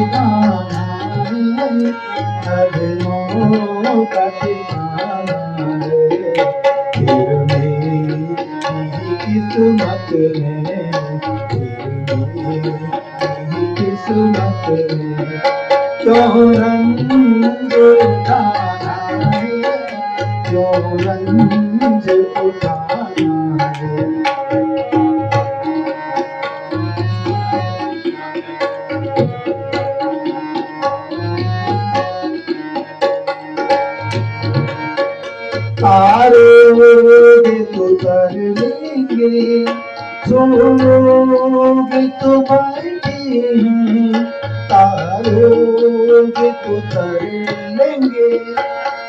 ठिकाना है, कदमों का ठिकाना है। फिर मेरी किस्मत में, फिर मेरी किस्मत में क्यों रंग उठाना है, क्यों रंग उठाना है। तारोगे तो तर लेंगे, छोड़ोगे तो बैठे। तारोगे तो तर लेंगे,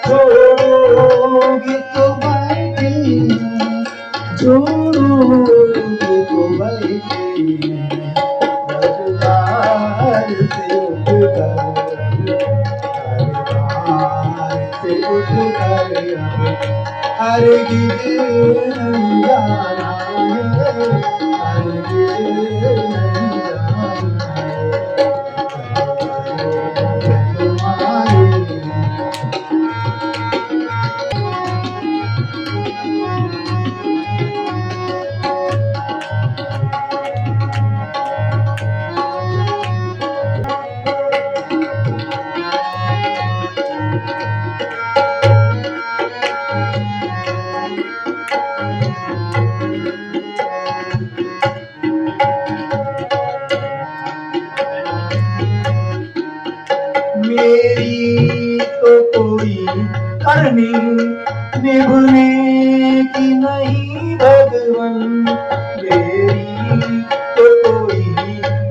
छोड़ोगे तो बैठे। छोड़ोगे तो बैठे। दरबार से उठकर, दरबार से उठकर हरगिज़ नहीं जाना है, हरगिज़ नहीं जाना है। तुम्हारे मेरी तो कोई करनी निभने की नहीं भगवन। मेरी तो कोई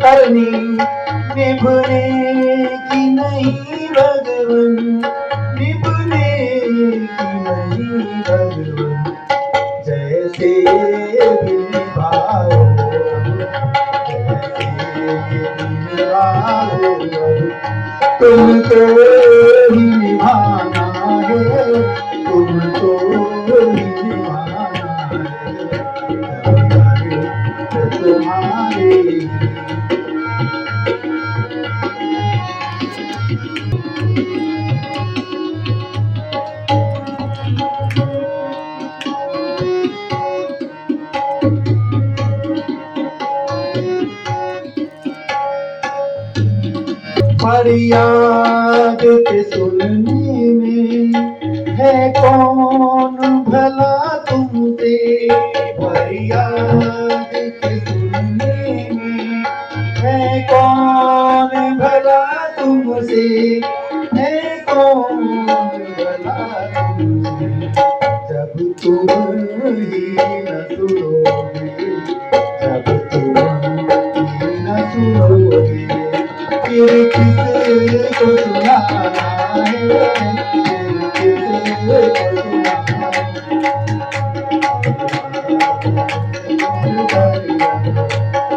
करनी निभने की नहीं भगवन, निभने की नहीं भगवन। जैसे भी निभाओ, जैसे भी निभाओ, तुमको ही निभाना है, तुमको ही निभाना है। तुम्हारे फरियाद के सुनने में है कौन भला तुमसे। फरियाद के सुनने में है कौन भला तुमसे, है कौन भला तुमसे। जब तुम ही न सुनोगे, जब तुम ही न सुनोगे, फिर किसको सुनाना है, फिर किसको सुनाना है।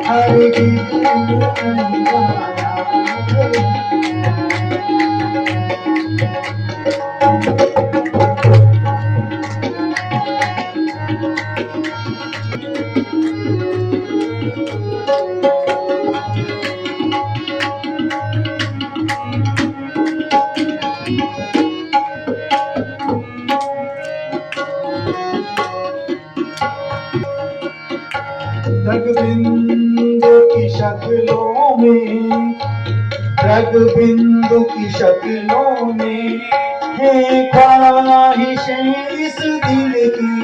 हर किसी नहीं जाना है। रगबिंदु की शक्लों में, रगबिंदु की शक्लों में है ख्वाहिशें इस दिल की।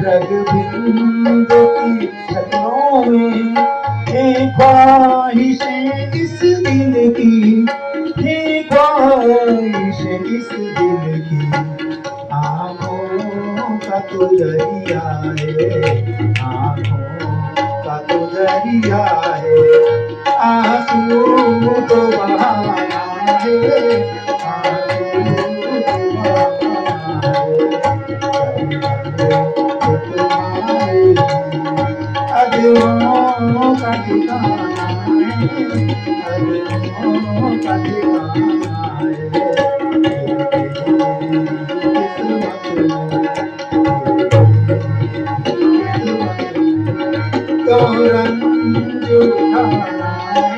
रगबिंदु की शक्लों में है ख्वाहिशें इस दिल की, है ख्वाहिशें इस दिल की। आँखों का तो दरिया है, आँखों का तो दरिया है। आंसू तो बहाना है, आंसू तो बहाना है। तुम्हारे अधरों का ठिकाना है, अधरों का ठिकाना है। तो रंग उठाना है,